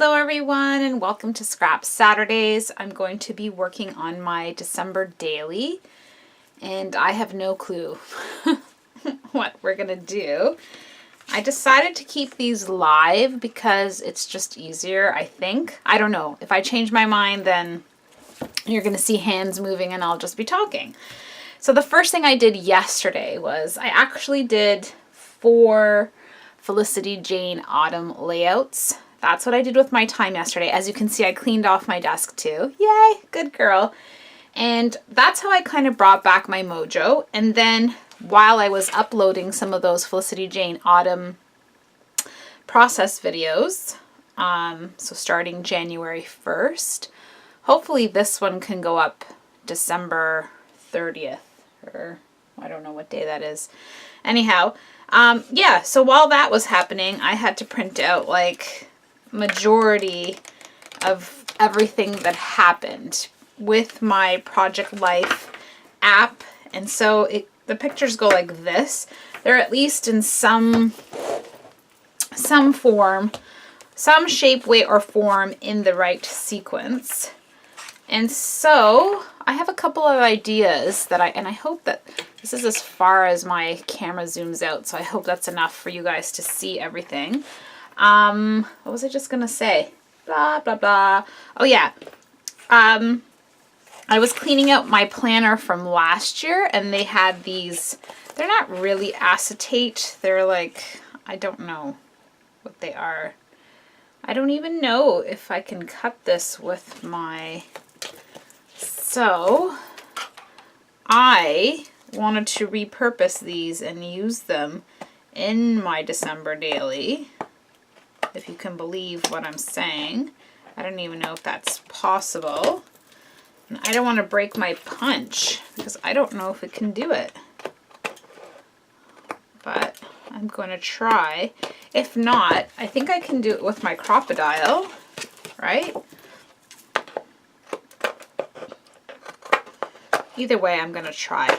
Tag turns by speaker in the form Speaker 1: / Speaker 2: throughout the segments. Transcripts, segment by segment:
Speaker 1: Hello everyone and welcome to Scrap Saturdays. I'm going to be working on my December daily and I have no clue what we're gonna do. I decided to keep these live because it's just easier, I think. I don't know. If I change my mind, then you're gonna see hands moving and I'll just be talking. So the first thing I did yesterday was I actually did 4 Felicity Jane Autumn layouts. That's what I did with my time yesterday. As you can see, I cleaned off my desk too. Yay, good girl. And that's how I kind of brought back my mojo. And then while I was uploading some of those Felicity Jane Autumn process videos, so starting January 1st, hopefully this one can go up December 30th, or I don't know what day that is. Anyhow, yeah, so while that was happening, I had to print out like majority of everything that happened with my Project Life app. And so the pictures go like this. They're at least in some form, some shape, way, or form in the right sequence. And so I have a couple of ideas that I hope that this is as far as my camera zooms out, so I hope that's enough for you guys to see everything. What was I just gonna say? Blah, blah, blah. Oh yeah. I was cleaning out my planner from last year and they had these, they're not really acetate. They're like, I don't know what they are. I don't even know if I can cut this with my, so I wanted to repurpose these and use them in my December daily. If you can believe what I'm saying. I don't even know if that's possible. And I don't want to break my punch because I don't know if it can do it. But I'm going to try. If not, I think I can do it with my crocodile, right? Either way, I'm going to try.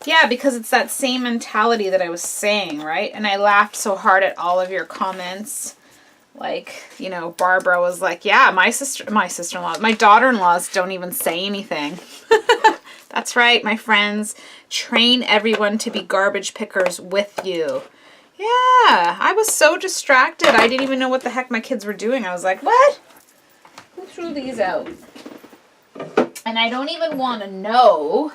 Speaker 1: Yeah, because it's that same mentality that I was saying, right? And I laughed so hard at all of your comments. Like, you know, Barbara was like, yeah, my sister-in-law, my daughter-in-laws don't even say anything. That's right, my friends. Train everyone to be garbage pickers with you. Yeah, I was so distracted. I didn't even know what the heck my kids were doing. I was like, what? Who threw these out? And I don't even want to know.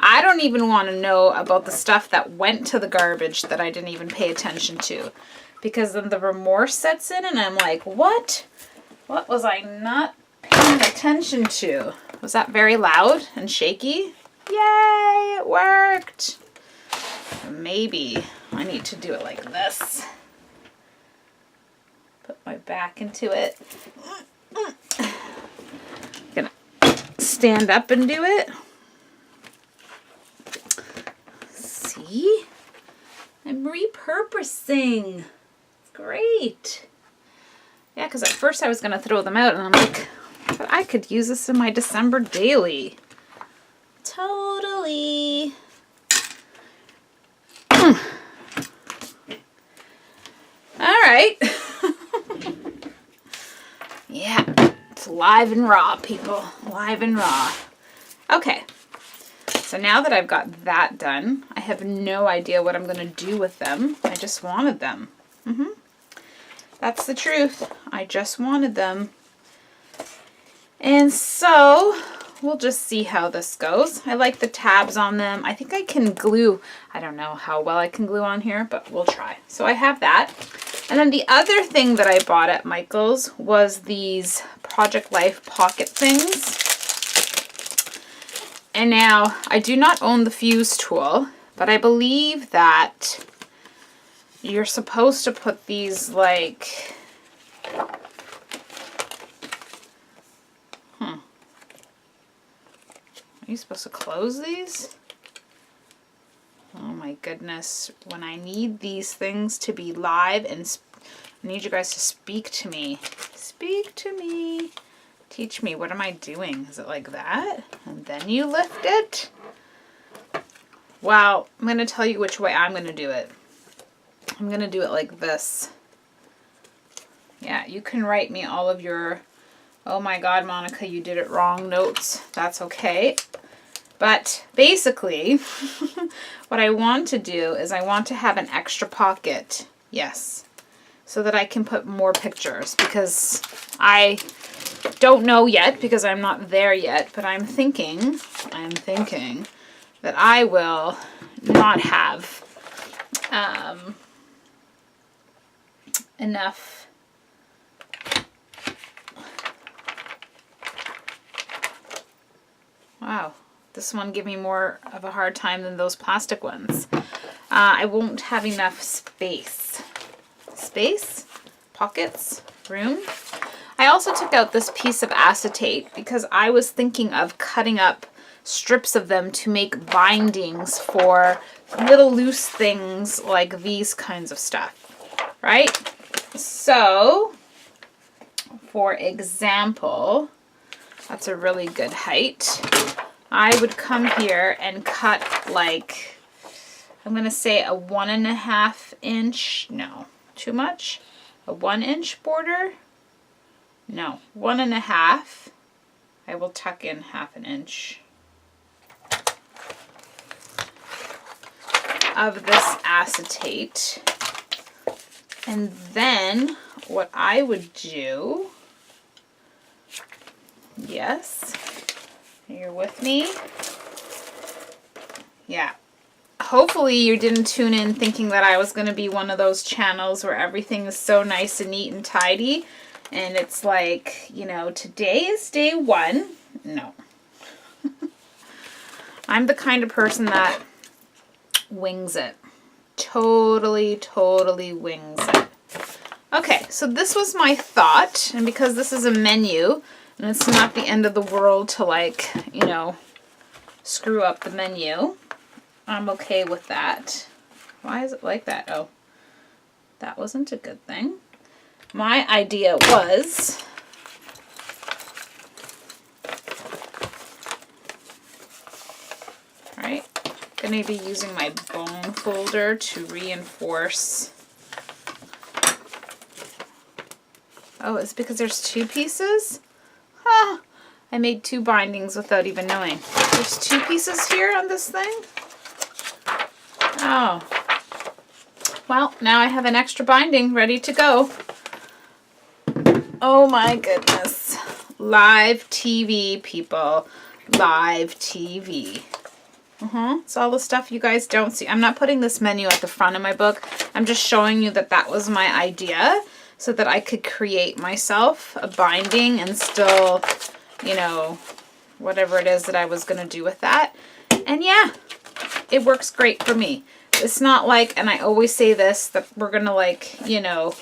Speaker 1: I don't even want to know about the stuff that went to the garbage that I didn't even pay attention to. Because then the remorse sets in and I'm like, what? What was I not paying attention to? Was that very loud and shaky? Yay, it worked. Maybe I need to do it like this. Put my back into it. Gonna stand up and do it. See? I'm repurposing. Great. Yeah, because at first I was going to throw them out and I'm like, but I could use this in my December daily. Totally. All right. Yeah, it's live and raw, people. Live and raw. Okay. So now that I've got that done, I have no idea what I'm going to do with them. I just wanted them. That's the truth. I just wanted them. And so we'll just see how this goes. I like the tabs on them. I think I can glue. I don't know how well I can glue on here, but we'll try. So I have that. And then the other thing that I bought at Michael's was these Project Life pocket things. And now, I do not own the fuse tool, but I believe that you're supposed to put these like, are you supposed to close these? Oh my goodness, when I need these things to be live and I need you guys to speak to me. Speak to me. Teach me, what am I doing? Is it like that? And then you lift it? Well, I'm going to tell you which way I'm going to do it. I'm going to do it like this. Yeah, you can write me all of your, oh my God, Monica, you did it wrong notes. That's okay. But basically, what I want to do is I want to have an extra pocket. Yes. So that I can put more pictures, because I don't know yet, because I'm not there yet, but I'm thinking that I will not have enough wow, this one gave me more of a hard time than those plastic ones. I won't have enough space, pockets, room. I also took out this piece of acetate because I was thinking of cutting up strips of them to make bindings for little loose things like these kinds of stuff, right? So, for example, that's a really good height. I would come here and cut like, I'm going to say a 1.5 inch, no, too much, a 1 inch border. No, 1.5. I will tuck in 1/2 inch of this acetate. And then what I would do, yes, you're with me? Yeah. Hopefully you didn't tune in thinking that I was going to be one of those channels where everything is so nice and neat and tidy. And it's like, you know, today is day 1. No. I'm the kind of person that wings it. Totally wings it. Okay, so this was my thought. And because this is a menu, and it's not the end of the world to, like, you know, screw up the menu, I'm okay with that. Why is it like that? Oh, that wasn't a good thing. My idea was, right, going to be using my bone folder to reinforce. Oh, it's because there's 2 pieces? Huh. I made 2 bindings without even knowing. There's 2 pieces here on this thing? Oh. Well, now I have an extra binding ready to go. Oh my goodness. Live TV, people. Live TV. It's all the stuff you guys don't see. I'm not putting this menu at the front of my book. I'm just showing you that that was my idea so that I could create myself a binding and still, you know, whatever it is that I was going to do with that. And yeah, it works great for me. It's not like, and I always say this, that we're going to, like, you know,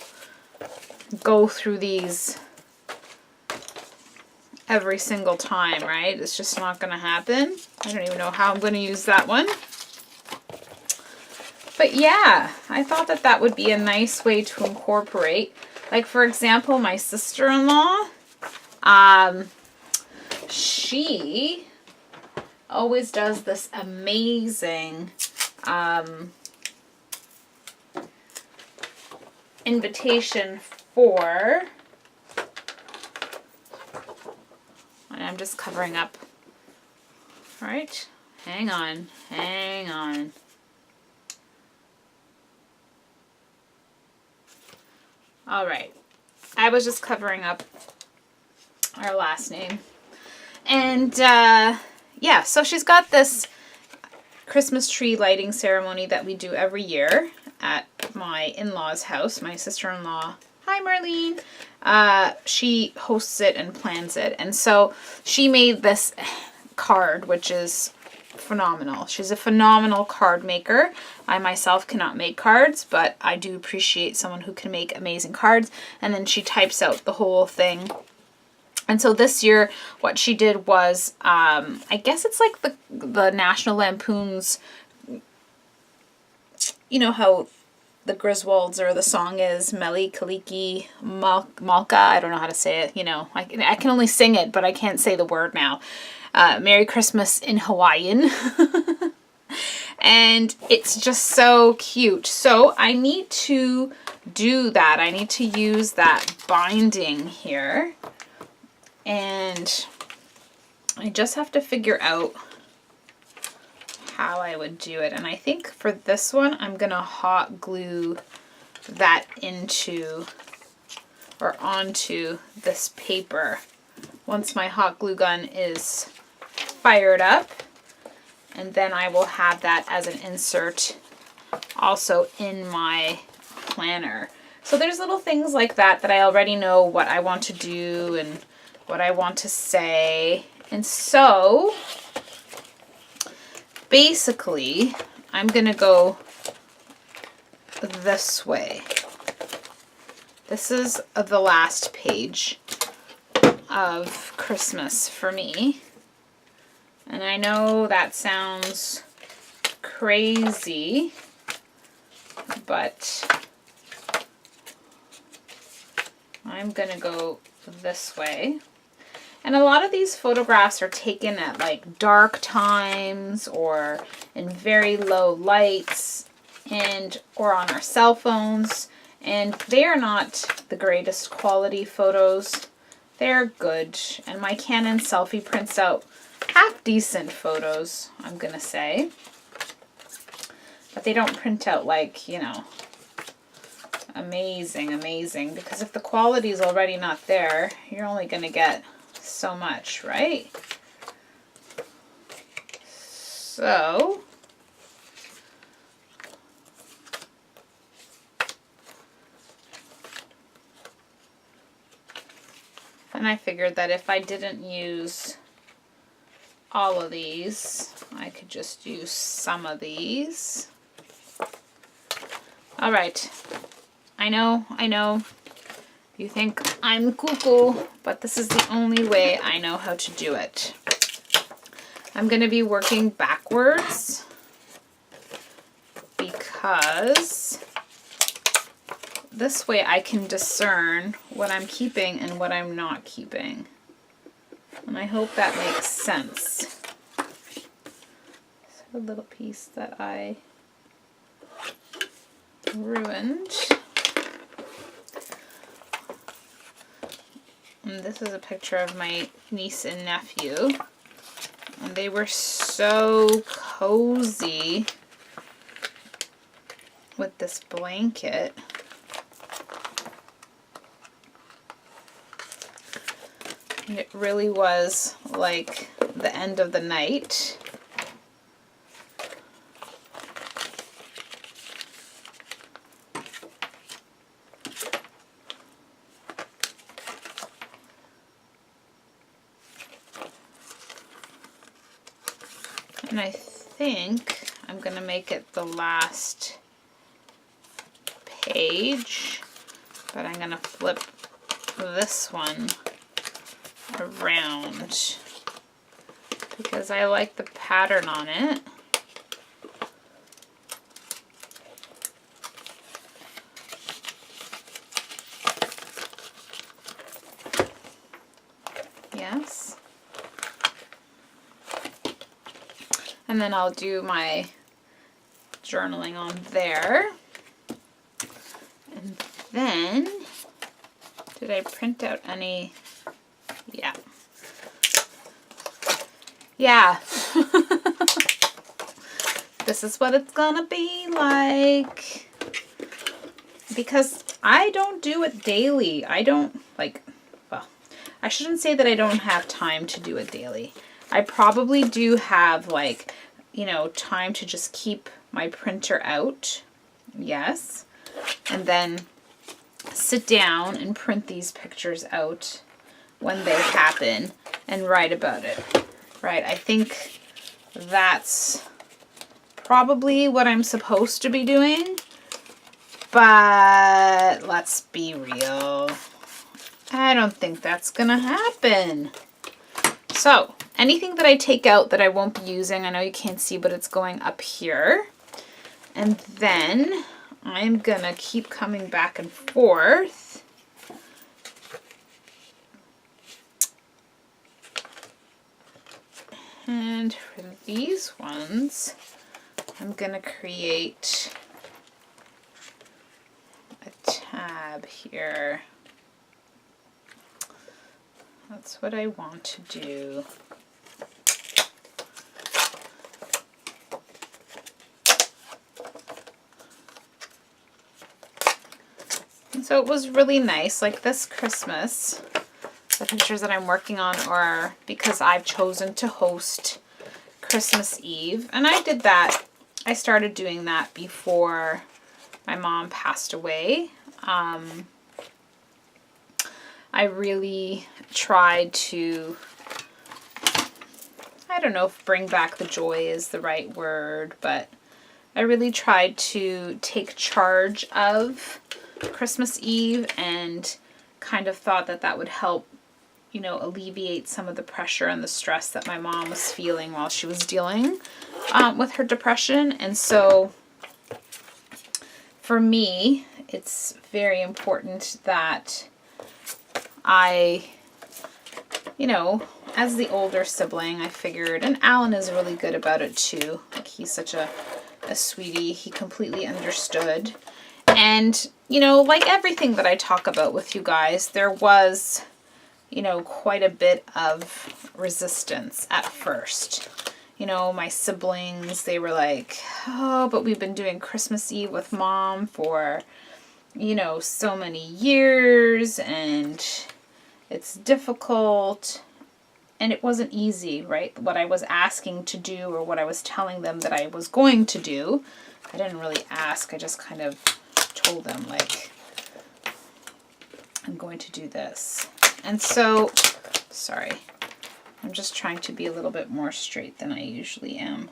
Speaker 1: go through these every single time, right? It's just not going to happen. I don't even know how I'm going to use that one. But yeah, I thought that that would be a nice way to incorporate. Like, for example, my sister-in-law, she always does this amazing invitation for, and I'm just covering up. All right, hang on. All right, I was just covering up our last name. And yeah, so she's got this Christmas tree lighting ceremony that we do every year at my in-laws' house. My sister-in-law, hi Marlene, she hosts it and plans it. And so she made this card, which is phenomenal. She's a phenomenal card maker. I myself cannot make cards, but I do appreciate someone who can make amazing cards. And then she types out the whole thing. And so this year, what she did was, I guess it's like the National Lampoon's, you know how the Griswolds, or the song is Meli Kaliki Malka. I don't know how to say it. You know, I can only sing it, but I can't say the word now. Merry Christmas in Hawaiian. And it's just so cute. So I need to do that. I need to use that binding here. And I just have to figure out how I would do it. And I think for this one, I'm going to hot glue that into or onto this paper once my hot glue gun is fired up. And then I will have that as an insert also in my planner. So there's little things like that that I already know what I want to do and what I want to say. And so basically I'm gonna go this way. This is the last page of Christmas for me. And I know that sounds crazy, but I'm gonna go this way. And a lot of these photographs are taken at like dark times or in very low lights or on our cell phones. And they are not the greatest quality photos. They're good. And my Canon selfie prints out half decent photos, I'm gonna say. But they don't print out like, you know, amazing, amazing. Because if the quality is already not there, you're only gonna get so much, right? So and I figured that if I didn't use all of these, I could just use some of these. All right. I know. You think I'm cuckoo, but this is the only way I know how to do it. I'm going to be working backwards because this way I can discern what I'm keeping and what I'm not keeping. And I hope that makes sense. So a little piece that I ruined. And this is a picture of my niece and nephew. And they were so cozy with this blanket. And it really was like the end of the night. And I think I'm going to make it the last page, but I'm going to flip this one around because I like the pattern on it. Yes. And then I'll do my journaling on there. And then, did I print out any? Yeah. Yeah. This is what it's gonna be like. Because I don't do it daily. I don't, like, well, I shouldn't say that I don't have time to do it daily. I probably do have, like, you know, time to just keep my printer out. Yes. And then sit down and print these pictures out when they happen and write about it. Right? I think that's probably what I'm supposed to be doing. But let's be real. I don't think that's gonna happen. So, anything that I take out that I won't be using, I know you can't see, but it's going up here. And then I'm gonna keep coming back and forth. And for these ones, I'm going to create a tab here. That's what I want to do. And so it was really nice, like this Christmas, the pictures that I'm working on are because I've chosen to host Christmas Eve. And I did that, I started doing that before my mom passed away. I really tried to, I don't know if bring back the joy is the right word, but I really tried to take charge of Christmas Eve and kind of thought that that would help, you know, alleviate some of the pressure and the stress that my mom was feeling while she was dealing with her depression. And so for me, it's very important that I, you know, as the older sibling, I figured, and Alan is really good about it too. Like, he's such a sweetie. He completely understood. And, you know, like everything that I talk about with you guys, there was, you know, quite a bit of resistance at first. You know, my siblings, they were like, oh, but we've been doing Christmas Eve with Mom for, you know, so many years, and it's difficult. And it wasn't easy, right? What I was asking to do, or what I was telling them that I was going to do, I didn't really ask. I just kind of told them, like, I'm going to do this. And so, sorry, I'm just trying to be a little bit more straight than I usually am.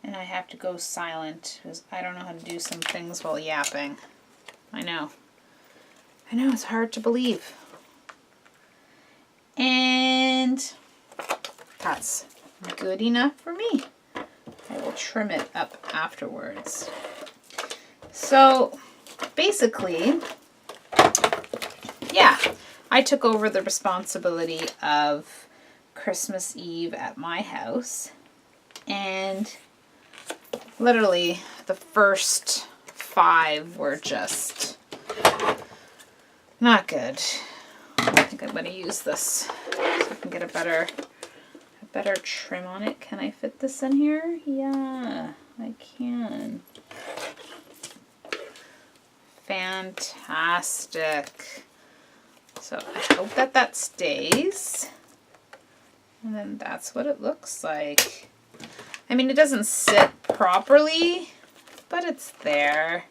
Speaker 1: And I have to go silent because I don't know how to do some things while yapping. I know, it's hard to believe. And that's good enough for me. I will trim it up afterwards. So basically, yeah, I took over the responsibility of Christmas Eve at my house, and literally the first 5 were just not good. I think I'm going to use this so I can get a better trim on it. Can I fit this in here? Yeah, I can. Fantastic. So I hope that that stays. And then that's what it looks like. I mean, it doesn't sit properly, but it's there.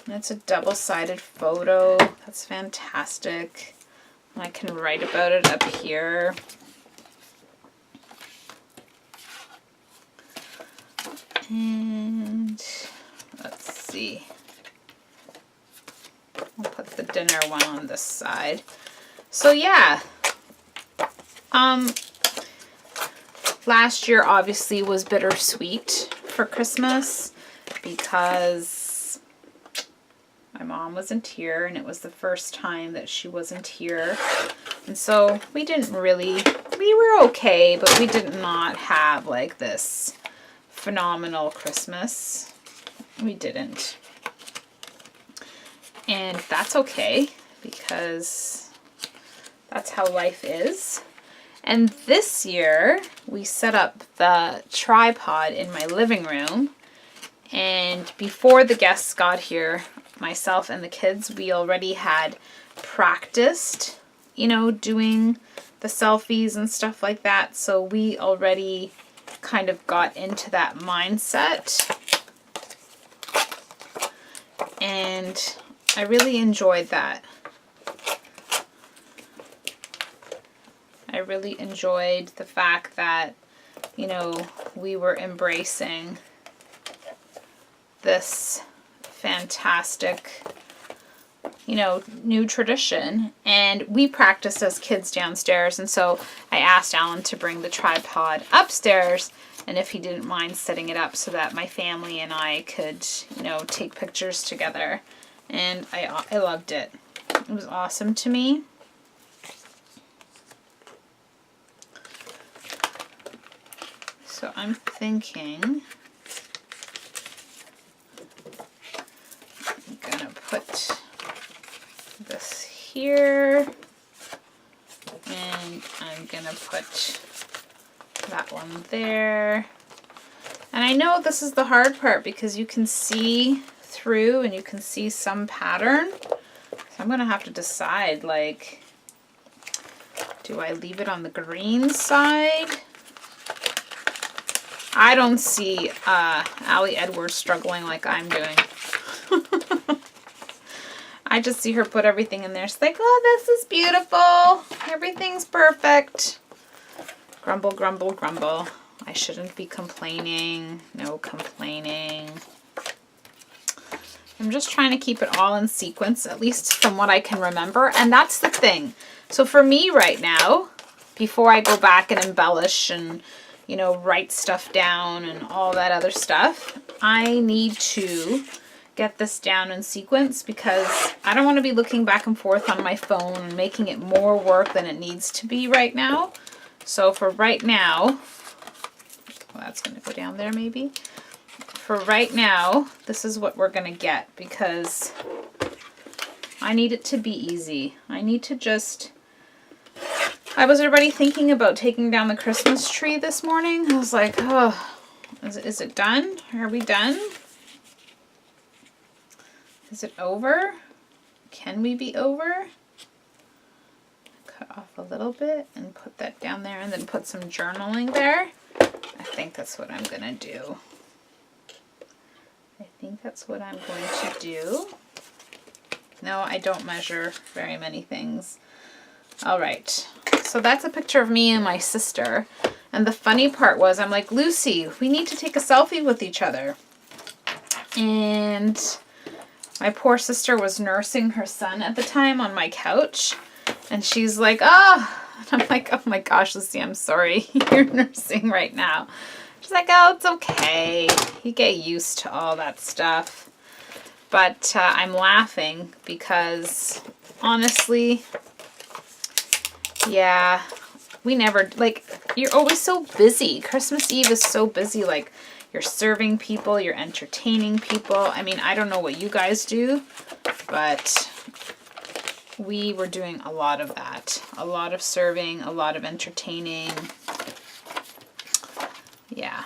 Speaker 1: And it's a double-sided photo. That's fantastic. I can write about it up here. And let's see. I'll put the dinner one on this side. So yeah. Last year obviously was bittersweet for Christmas because my mom wasn't here, and it was the first time that she wasn't here. And so we were okay, but we did not have like this phenomenal Christmas. We didn't. And that's okay, because that's how life is. And this year we set up the tripod in my living room, and before the guests got here, myself and the kids, we already had practiced, you know, doing the selfies and stuff like that. So we already kind of got into that mindset. And I really enjoyed that. I really enjoyed the fact that, you know, we were embracing this fantastic, you know, new tradition. And we practiced as kids downstairs, and so I asked Alan to bring the tripod upstairs, and if he didn't mind setting it up so that my family and I could, you know, take pictures together. And I loved it. It was awesome to me. So I'm thinking I'm gonna put this here, and I'm gonna put that one there. And I know this is the hard part because you can see through and you can see some pattern. So I'm gonna have to decide, like, do I leave it on the green side? I don't see Allie Edwards struggling like I'm doing. I just see her put everything in there. She's like, oh, this is beautiful. Everything's perfect. Grumble, grumble, grumble. I shouldn't be complaining. No complaining. I'm just trying to keep it all in sequence, at least from what I can remember. And that's the thing. So for me right now, before I go back and embellish and, you know, write stuff down and all that other stuff, I need to get this down in sequence because I don't want to be looking back and forth on my phone and making it more work than it needs to be right now. So for right now, well, that's going to go down there maybe. For right now, this is what we're going to get because I need it to be easy. I need to just... I was already thinking about taking down the Christmas tree this morning. I was like, oh, is it done? Are we done? Is it over? Can we be over? Cut off a little bit and put that down there and then put some journaling there. I think that's what I'm going to do. I think that's what I'm going to do. No, I don't measure very many things. All right. So that's a picture of me and my sister. And the funny part was, I'm like, Lucy, we need to take a selfie with each other. And my poor sister was nursing her son at the time on my couch. And she's like, oh. And I'm like, oh my gosh, Lucy, I'm sorry. You're nursing right now. She's like, oh, it's okay. You get used to all that stuff. But I'm laughing because, honestly, yeah, we never, like, you're always so busy. Christmas Eve is so busy. Like, you're serving people, you're entertaining people. I mean, I don't know what you guys do, but we were doing a lot of that. A lot of serving, a lot of entertaining. Yeah,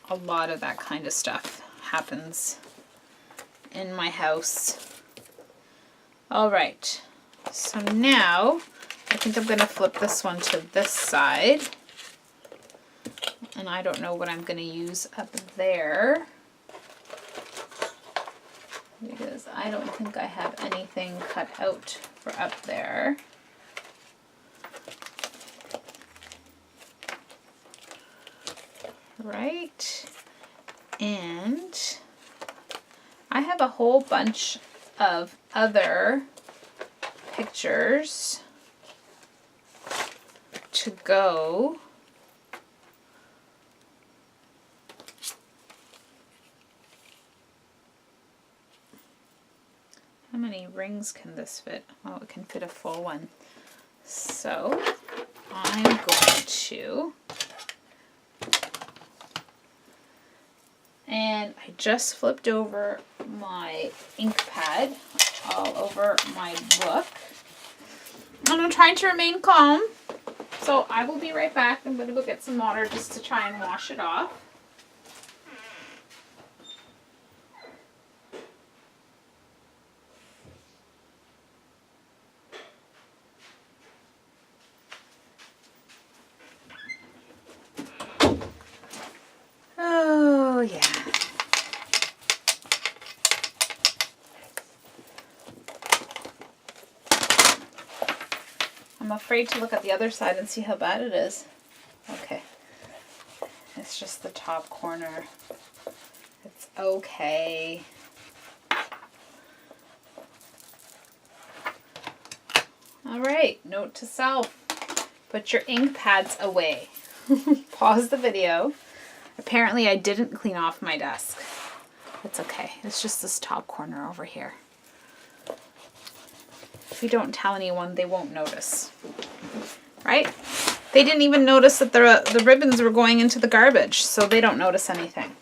Speaker 1: a lot of that kind of stuff happens in my house. All right, so now I think I'm going to flip this one to this side. And I don't know what I'm going to use up there, because I don't think I have anything cut out for up there. Right, and I have a whole bunch of other pictures to go. How many rings can this fit? Oh, it can fit a full one. So I'm going to, and I just flipped over my ink pad all over my book. And I'm trying to remain calm. So I will be right back. I'm going to go get some water just to try and wash it off. Oh, yeah. I'm afraid to look at the other side and see how bad it is. Okay. It's just the top corner. It's okay. All right, note to self. Put your ink pads away. Pause the video. Apparently I didn't clean off my desk. It's okay. It's just this top corner over here. If you don't tell anyone, they won't notice. Right? They didn't even notice that the ribbons were going into the garbage, so they don't notice anything.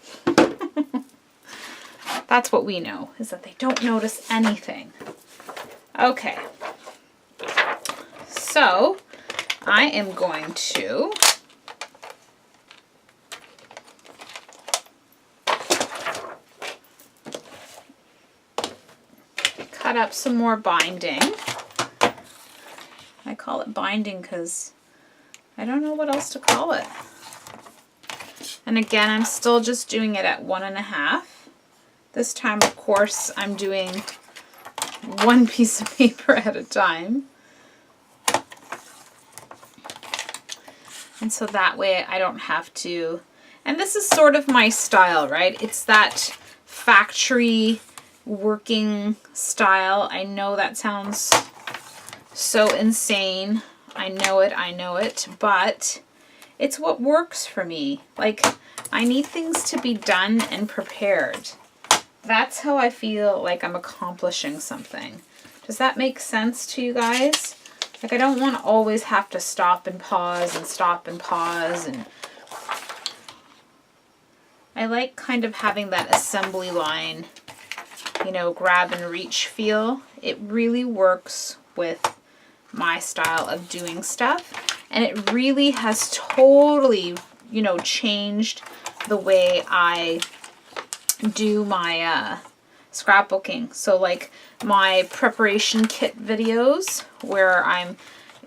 Speaker 1: That's what we know, is that they don't notice anything. Okay. So, I am going to cut up some more binding. I call it binding because I don't know what else to call it. And again, I'm still just doing it at 1.5. This time, of course, I'm doing one piece of paper at a time. And so that way I don't have to, and this is sort of my style, right? It's that factory working style. I know that sounds so insane. I know it, but it's what works for me. Like, I need things to be done and prepared. That's how I feel like I'm accomplishing something. Does that make sense to you guys? Like, I don't want to always have to stop and pause and stop and pause. And I like kind of having that assembly line, you know, grab and reach feel. It really works with my style of doing stuff. And it really has totally, you know, changed the way I do my scrapbooking. So like my preparation kit videos where I'm,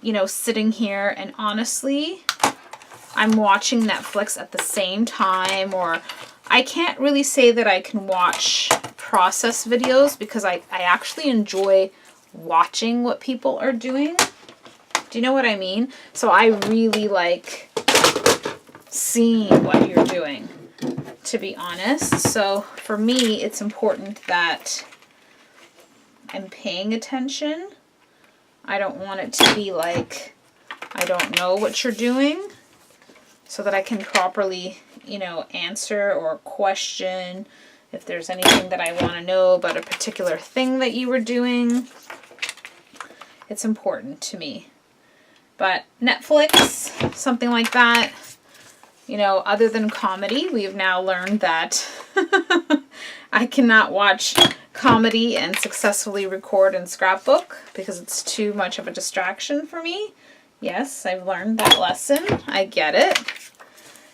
Speaker 1: you know, sitting here and honestly, I'm watching Netflix at the same time, or I can't really say that I can watch process videos because I actually enjoy watching what people are doing. Do you know what I mean? So I really like seeing what you're doing, to be honest. So for me, it's important that I'm paying attention. I don't want it to be like, I don't know what you're doing, so that I can properly, you know, answer or question if there's anything that I want to know about a particular thing that you were doing. It's important to me. But Netflix, something like that, you know, other than comedy, we've now learned that I cannot watch comedy and successfully record and scrapbook because it's too much of a distraction for me. Yes, I've learned that lesson. I get it.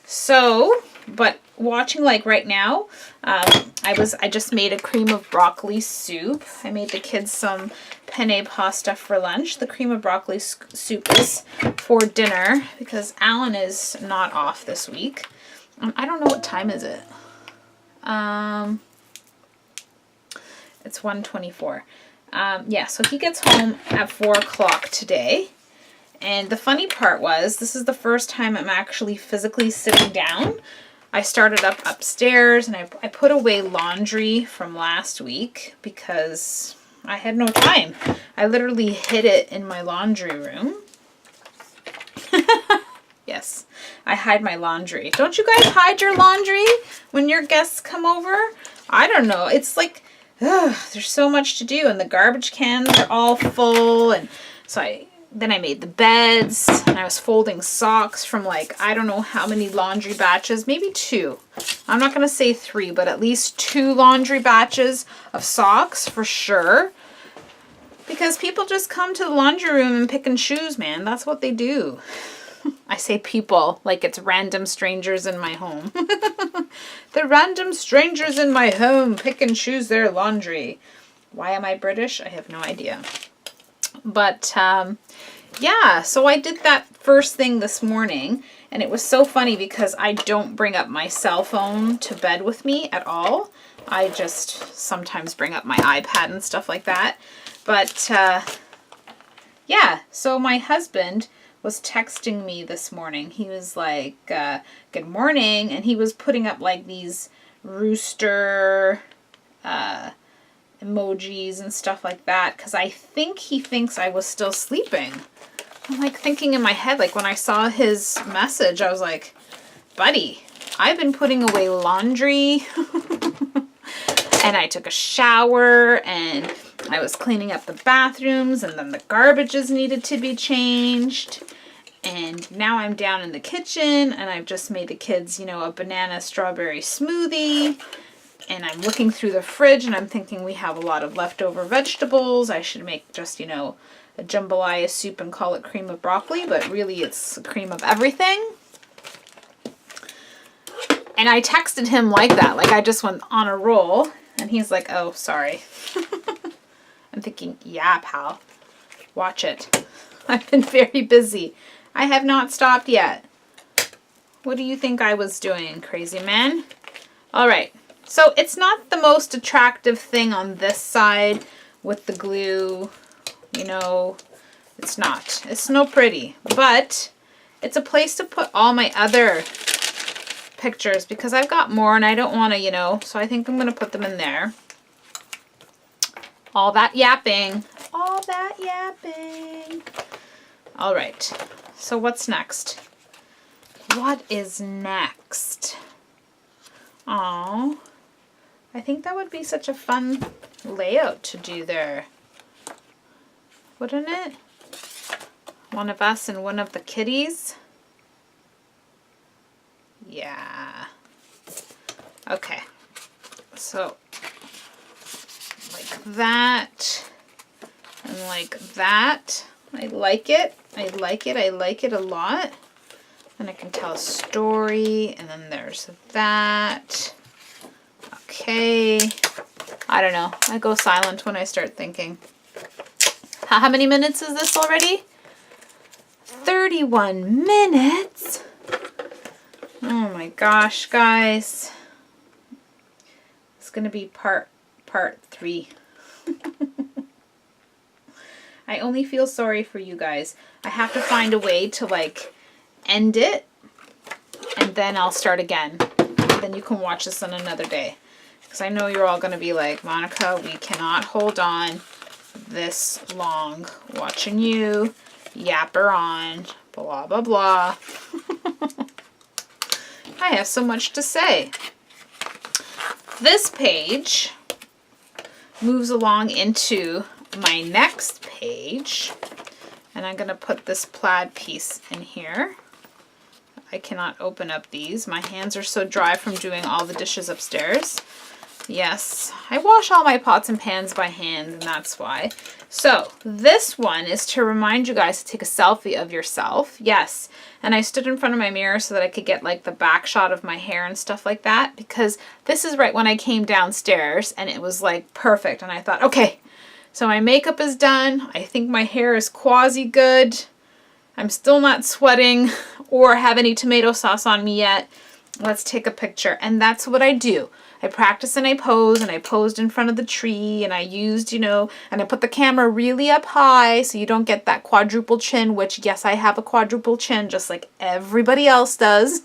Speaker 1: So, but watching like right now, I just made a cream of broccoli soup. I made the kids some penne pasta for lunch. The cream of broccoli soup is for dinner because Alan is not off this week. I don't know what time is it. It's 1:24. Yeah, so he gets home at 4 o'clock today. And the funny part was, this is the first time I'm actually physically sitting down. I started up upstairs and I put away laundry from last week because I had no time. I literally hid it in my laundry room. Yes, I hide my laundry. Don't you guys hide your laundry when your guests come over? I don't know. It's like, there's so much to do and the garbage cans are all full. And so then I made the beds, and I was folding socks from like, I don't know how many laundry batches, maybe 2. I'm not going to say 3, but at least 2 laundry batches of socks for sure. Because people just come to the laundry room and pick and choose, man. That's what they do. I say people like it's random strangers in my home. The random strangers in my home pick and choose their laundry. Why am I British? I have no idea. But yeah, so I did that first thing this morning, and it was so funny because I don't bring up my cell phone to bed with me at all. I just sometimes bring up my iPad and stuff like that. But yeah, so my husband was texting me this morning. He was like, good morning, and he was putting up like these rooster emojis and stuff like that because I think he thinks I was still sleeping. I'm like thinking in my head, like when I saw his message, I was like, buddy, I've been putting away laundry and I took a shower and I was cleaning up the bathrooms and then the garbages needed to be changed. And now I'm down in the kitchen and I've just made the kids, you know, a banana strawberry smoothie. And I'm looking through the fridge and I'm thinking we have a lot of leftover vegetables. I should make just, you know, a jambalaya soup and call it cream of broccoli, but really it's cream of everything. And I texted him like that, like I just went on a roll. And he's like, oh, sorry. I'm thinking, yeah, pal, watch it. I've been very busy. I have not stopped yet. What do you think I was doing, crazy man? All right. So it's not the most attractive thing on this side with the glue. You know, it's not. It's no pretty. But it's a place to put all my other pictures because I've got more and I don't want to, you know, so I think I'm going to put them in there. All that yapping. All that yapping. All right. So what's next? What is next? Oh, I think that would be such a fun layout to do there. Wouldn't it? One of us and one of the kitties. Yeah. Okay. So, like that. And like that. I like it. I like it. I like it a lot. And I can tell a story. And then there's that. Okay. I don't know. I go silent when I start thinking. How many minutes is this already? 31 minutes? Oh my gosh, guys. It's going to be part 3. I only feel sorry for you guys. I have to find a way to like end it and then I'll start again. Then you can watch this on another day. Because I know you're all going to be like, Monica, we cannot hold on this long watching you yapper on, blah, blah, blah. I have so much to say. This page moves along into my next page, and I'm going to put this plaid piece in here. I cannot open up these. My hands are so dry from doing all the dishes upstairs. Yes, I wash all my pots and pans by hand, and that's why. So this one is to remind you guys to take a selfie of yourself. Yes, and I stood in front of my mirror so that I could get like the back shot of my hair and stuff like that, because this is right when I came downstairs and it was like perfect. And I thought, okay, so my makeup is done. I think my hair is quasi good. I'm still not sweating or have any tomato sauce on me yet. Let's take a picture. And that's what I do. I practice and I pose, and I posed in front of the tree, and I used, you know, and I put the camera really up high so you don't get that quadruple chin, which, yes, I have a quadruple chin just like everybody else does,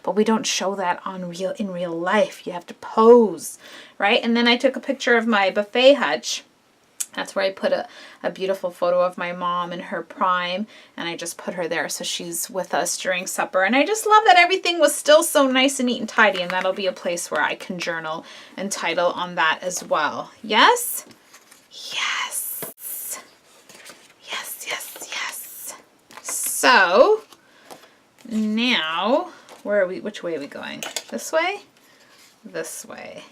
Speaker 1: but we don't show that in real life. You have to pose, right? And then I took a picture of my buffet hutch. That's where I put a beautiful photo of my mom in her prime, and I just put her there so she's with us during supper. And I just love that everything was still so nice and neat and tidy, and that'll be a place where I can journal and title on that as well. Yes? Yes. Yes, yes, yes. So, now, where are we? Which way are we going? This way? This way.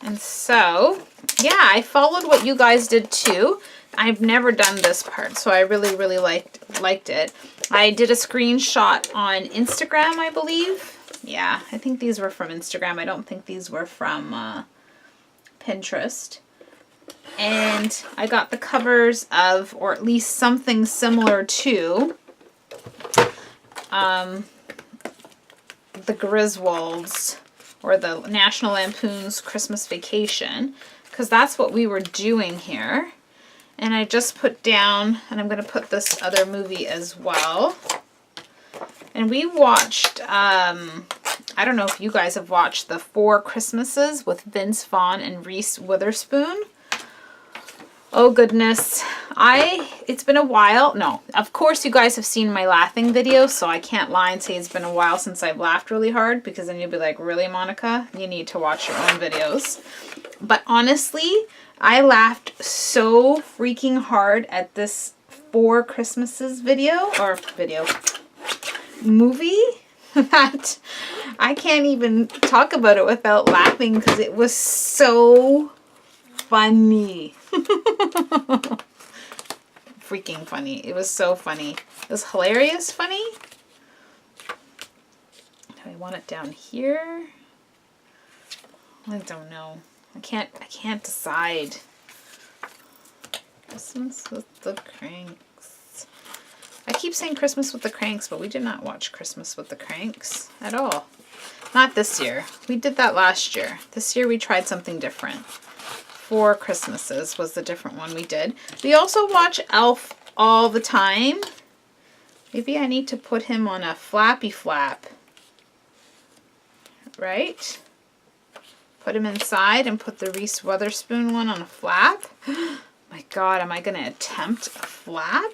Speaker 1: And so, yeah, I followed what you guys did too. I've never done this part, so I really, really liked it. I did a screenshot on Instagram, I believe. Yeah, I think these were from Instagram. I don't think these were from Pinterest. And I got the covers of, or at least something similar to, the Griswolds, or the National Lampoon's Christmas Vacation, because that's what we were doing here. And I just put down, and I'm going to put this other movie as well. And we watched, I don't know if you guys have watched The 4 Christmases with Vince Vaughn and Reese Witherspoon. Oh goodness, it's been a while. No, of course you guys have seen my laughing video, so I can't lie and say it's been a while since I've laughed really hard, because then you'll be like, really, Monica? You need to watch your own videos. But honestly, I laughed so freaking hard at this Four Christmases movie that I can't even talk about it without laughing because it was so funny. Freaking funny. It was so funny. It was hilarious funny. Do I want it down here? I don't know. I can't decide. Christmas with the Cranks. I keep saying Christmas with the Cranks, but we did not watch Christmas with the Cranks at all. Not this year. We did that last year. This year we tried something different. Four Christmases was the different one we did. We also watch Elf all the time. Maybe I need to put him on a flappy flap. Right? Put him inside and put the Reese Witherspoon one on a flap. My God, am I going to attempt a flap?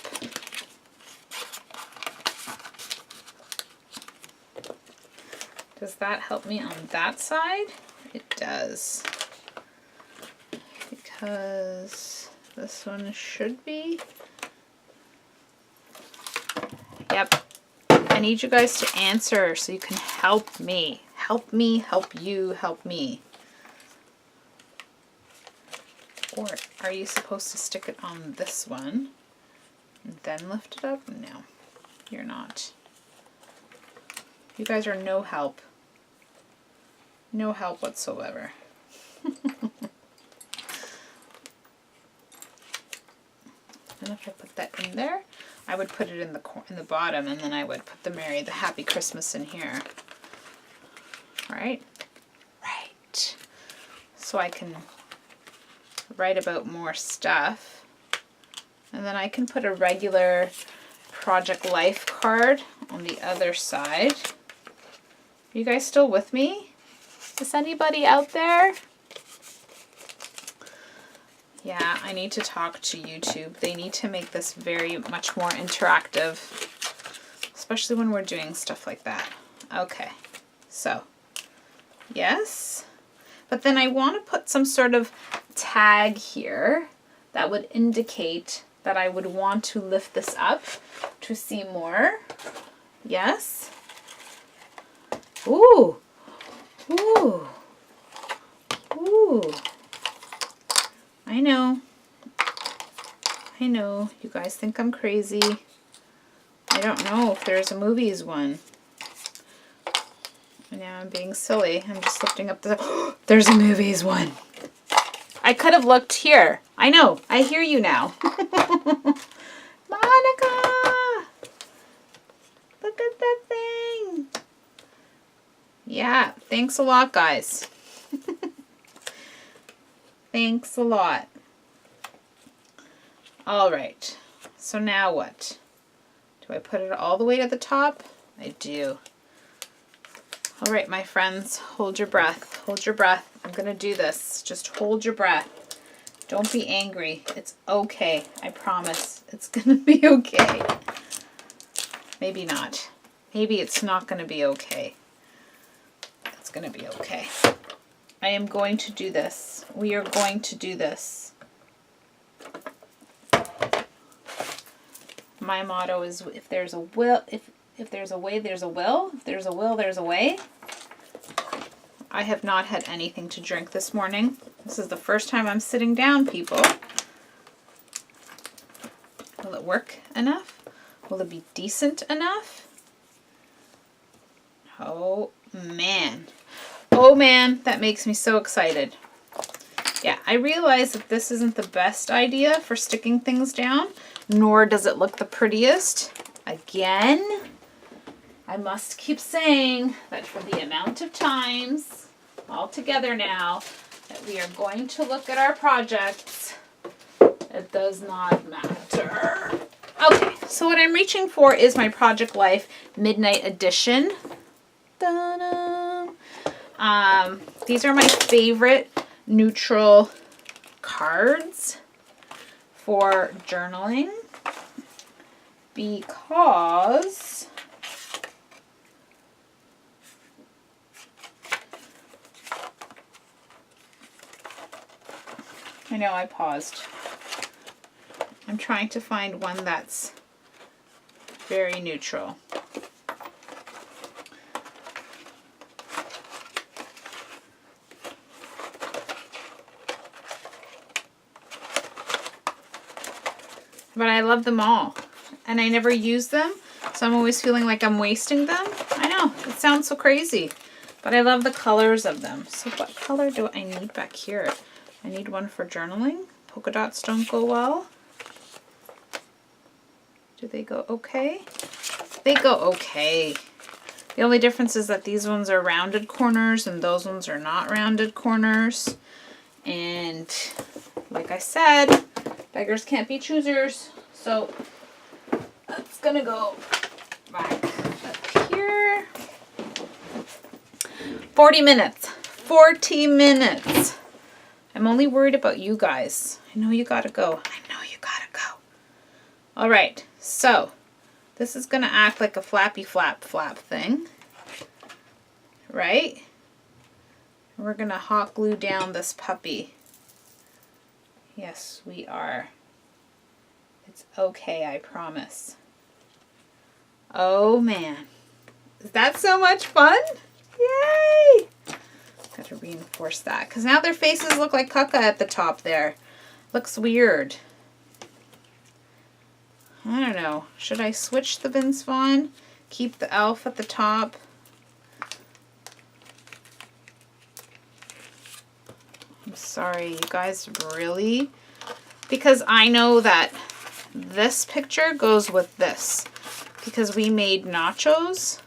Speaker 1: Does that help me on that side? It does. Because this one should be. Yep. I need you guys to answer so you can help me. Help me, help you, help me. Or are you supposed to stick it on this one and then lift it up? No, you're not. You guys are no help. No help whatsoever. And if I put that in there, I would put it in the bottom, and then I would put the Happy Christmas in here. Right? Right. So I can write about more stuff. And then I can put a regular Project Life card on the other side. Are you guys still with me? Is anybody out there? Yeah, I need to talk to YouTube. They need to make this very much more interactive, especially when we're doing stuff like that. Okay, so yes, but then I want to put some sort of tag here that would indicate that I would want to lift this up to see more. Yes. Ooh. Ooh. Ooh. I know. I know. You guys think I'm crazy. I don't know if there's a movies one. And now I'm being silly. I'm just lifting up the... There's a movies one. I could have looked here. I know. I hear you now. Monica! Look at that thing. Yeah. Thanks a lot, guys. Thanks a lot. All right. So now what? Do I put it all the way to the top? I do. All right, my friends, hold your breath. Hold your breath. I'm going to do this. Just hold your breath. Don't be angry. It's okay. I promise. It's going to be okay. Maybe not. Maybe it's not going to be okay. It's going to be okay. I am going to do this. We are going to do this. My motto is if there's a will, if there's a way, there's a will. If there's a will, there's a way. I have not had anything to drink this morning. This is the first time I'm sitting down, people. Will it work enough? Will it be decent enough? Oh, man. Oh man, that makes me so excited. Yeah, I realize that this isn't the best idea for sticking things down, nor does it look the prettiest. Again, I must keep saying that for the amount of times, all together now, that we are going to look at our projects, it does not matter. Okay, so what I'm reaching for is my Project Life Midnight Edition. Ta-da! These are my favorite neutral cards for journaling because I know I paused. I'm trying to find one that's very neutral. But I love them all. And I never use them, so I'm always feeling like I'm wasting them. I know, it sounds so crazy. But I love the colors of them. So what color do I need back here? I need one for journaling. Polka dots don't go well. Do they go okay? They go okay. The only difference is that these ones are rounded corners and those ones are not rounded corners. And like I said, beggars can't be choosers. So that's gonna go back up here. 40 minutes. 40 minutes. I'm only worried about you guys. I know you gotta go. I know you gotta go. All right, so this is gonna act like a flappy flap thing, right? We're gonna hot glue down this puppy. Yes, we are. It's okay, I promise. Oh man, is that so much fun? Yay! Got to reinforce that because now their faces look like caca at the top there. Looks weird. I don't know. Should I switch the Vince Vaughn? Keep the elf at the top? I'm sorry, you guys, really? Because I know that this picture goes with this. Because we made nachos.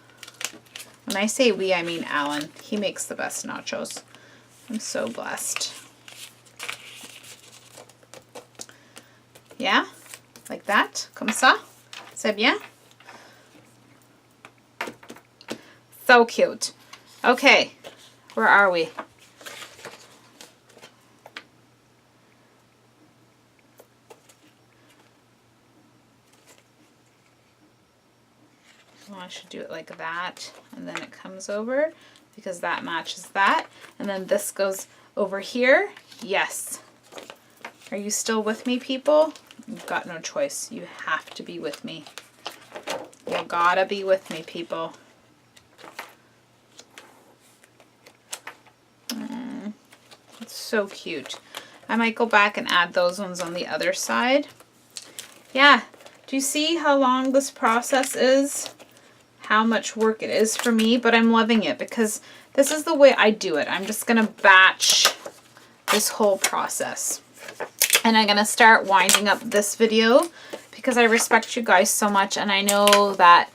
Speaker 1: When I say we, I mean Alan. He makes the best nachos. I'm so blessed. Yeah? Like that? Comme ça? C'est bien? So cute. Okay. Where are we? Well, I should do it like that, and then it comes over because that matches that, and then this goes over here. Yes. Are you still with me, people? You've got no choice. You have to be with me. You gotta be with me, people. It's so cute. I might go back and add those ones on the other side. Yeah. Do you see how long this process is? How much work it is for me, but I'm loving it because this is the way I do it. I'm just gonna batch this whole process. And I'm gonna start winding up this video because I respect you guys so much, and I know that,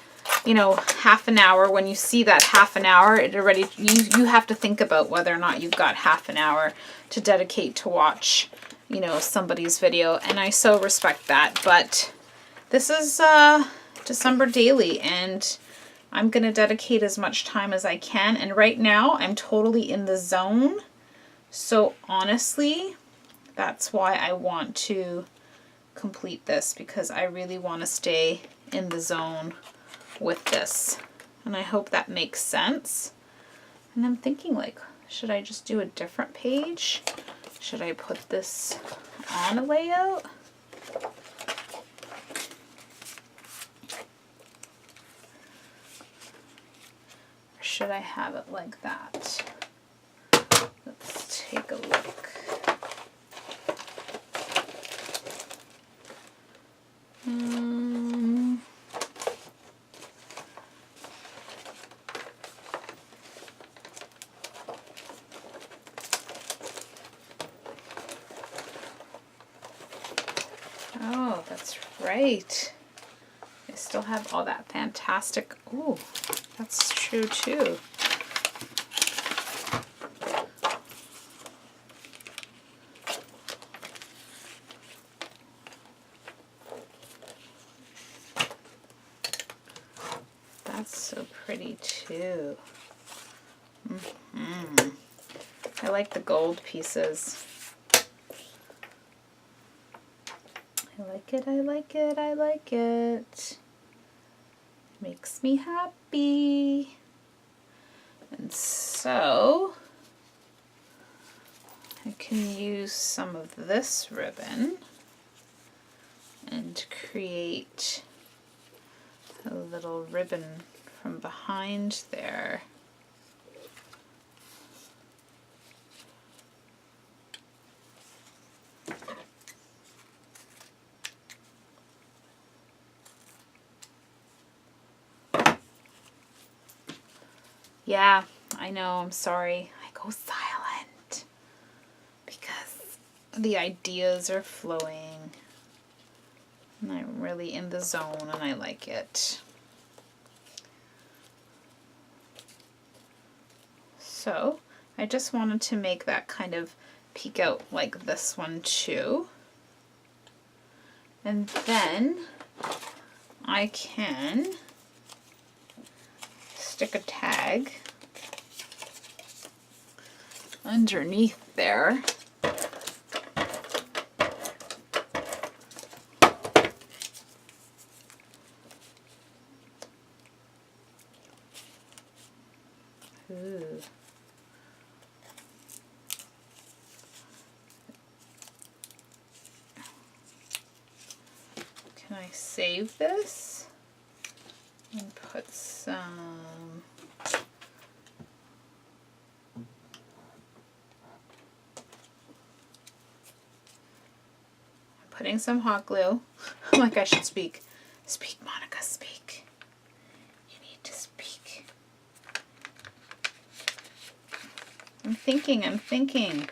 Speaker 1: you know, half an hour, when you see that half an hour, it already, you have to think about whether or not you've got half an hour to dedicate to watch, you know, somebody's video, and I so respect that. But this is December daily, and I'm going to dedicate as much time as I can. And right now I'm totally in the zone. So honestly, that's why I want to complete this, because I really want to stay in the zone with this. And I hope that makes sense. And I'm thinking, like, should I just do a different page? Should I put this on a layout? Should I have it like that? Let's take a look. Oh, that's right. I still have all that fantastic. Ooh, that's true too. That's so pretty too. I like the gold pieces. I like it, I like it, I like it. Makes me happy. And so I can use some of this ribbon and create a little ribbon from behind there. Yeah, I know, I'm sorry. I go silent because the ideas are flowing and I'm really in the zone and I like it. So I just wanted to make that kind of peek out like this one too. And then I can stick a tag underneath there. Ooh. Can I save this and put some putting some hot glue. Like I should speak. Speak, Monica, speak. You need to speak. I'm thinking.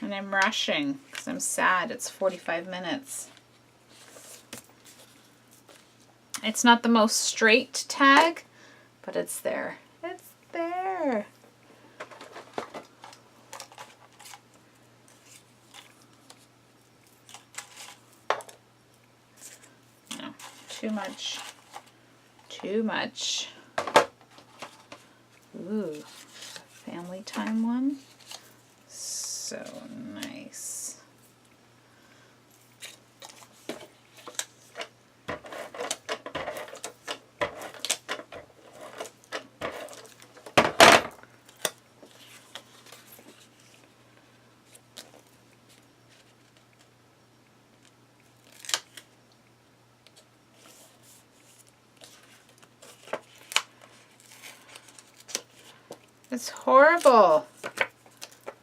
Speaker 1: And I'm rushing because I'm sad. It's 45 minutes. It's not the most straight tag, but it's there. It's there. No, too much. Too much. Ooh, family time one. So nice. It's horrible.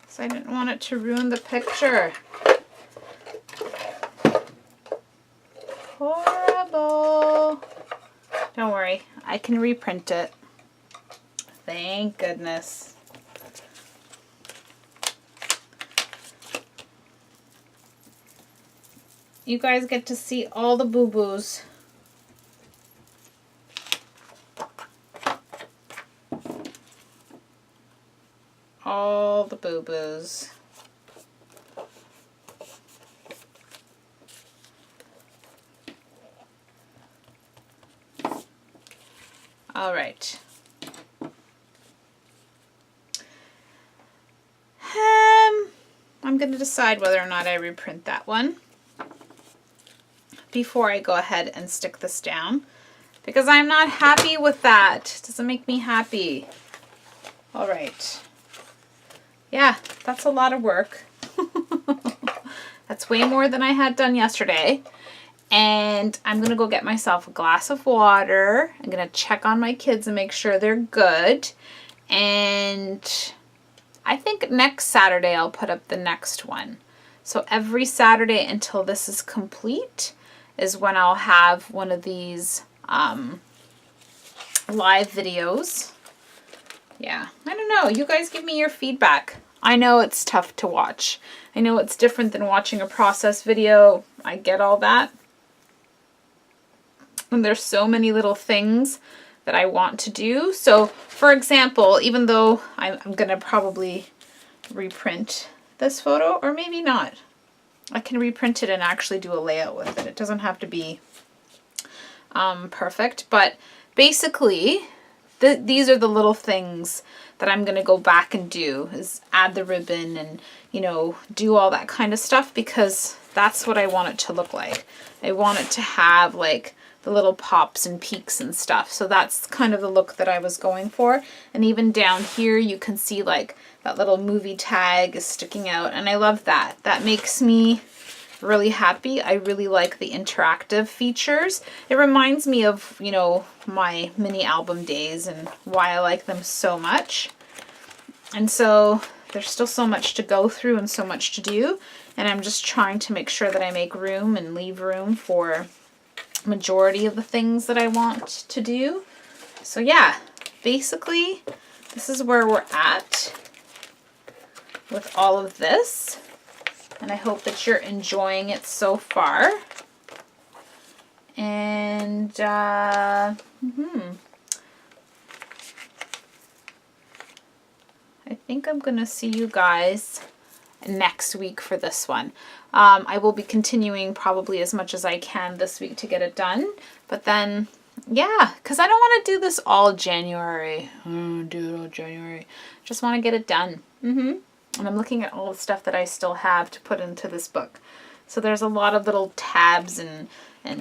Speaker 1: So I didn't want it to ruin the picture. Horrible. Don't worry, I can reprint it. Thank goodness. You guys get to see all the boo-boos. All the boo-boos. All right. I'm going to decide whether or not I reprint that one before I go ahead and stick this down, because I'm not happy with that. It doesn't make me happy. All right. Yeah, that's a lot of work. That's way more than I had done yesterday. And I'm going to go get myself a glass of water. I'm going to check on my kids and make sure they're good. And I think next Saturday I'll put up the next one. So every Saturday until this is complete is when I'll have one of these live videos. Yeah, I don't know. You guys give me your feedback. I know it's tough to watch. I know it's different than watching a process video. I get all that. And there's so many little things that I want to do. So, for example, even though I'm going to probably reprint this photo, or maybe not. I can reprint it and actually do a layout with it. It doesn't have to be perfect, but basically, these are the little things that I'm going to go back and do, is add the ribbon and, you know, do all that kind of stuff, because that's what I want it to look like. I want it to have like the little pops and peaks and stuff. So that's kind of the look that I was going for. And even down here, you can see like that little movie tag is sticking out. And I love that. That makes me really happy. I really like the interactive features. It reminds me of, you know, my mini album days and why I like them so much. And so there's still so much to go through and so much to do. And I'm just trying to make sure that I make room and leave room for majority of the things that I want to do. So yeah, basically this is where we're at with all of this. And I hope that you're enjoying it so far. And I think I'm going to see you guys next week for this one. I will be continuing probably as much as I can this week to get it done. But then, yeah, because I don't want to do this all January. Do it all January. Just want to get it done. And I'm looking at all the stuff that I still have to put into this book. So there's a lot of little tabs and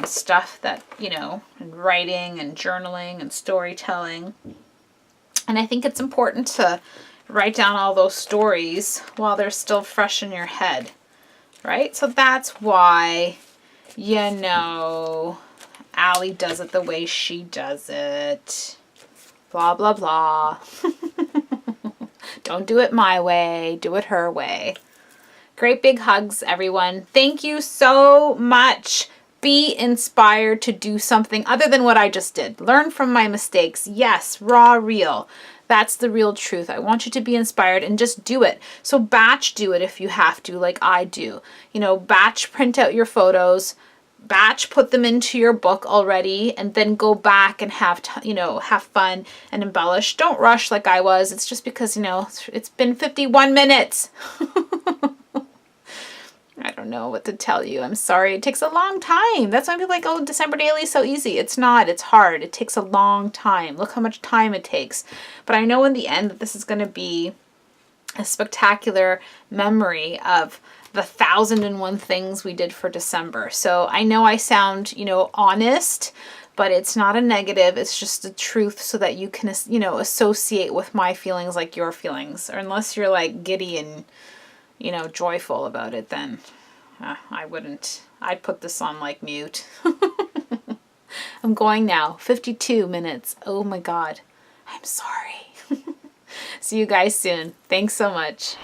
Speaker 1: stuff that, you know, and writing and journaling and storytelling. And I think it's important to write down all those stories while they're still fresh in your head, right? So that's why, you know, Allie does it the way she does it. Blah, blah, blah. Don't do it my way. Do it her way. Great big hugs, everyone. Thank you so much. Be inspired to do something other than what I just did. Learn from my mistakes. Yes, raw, real. That's the real truth. I want you to be inspired and just do it. So batch do it if you have to, like I do. You know, batch print out your photos, batch put them into your book already, and then go back and have have fun and embellish. Don't rush like I was. It's just because, you know, it's been 51 minutes. I don't know what to tell you. I'm sorry. It takes a long time. That's why people are like, oh, December Daily is so easy. It's not. It's hard. It takes a long time. Look how much time it takes. But I know in the end that this is going to be a spectacular memory of the 1,001 things we did for December. So I know I sound, you know, honest, but it's not a negative. It's just the truth so that you can, you know, associate with my feelings like your feelings. Or unless you're like giddy and, you know, joyful about it, then I wouldn't. I'd put this on like mute. I'm going now. 52 minutes. Oh my God. I'm sorry. See you guys soon. Thanks so much.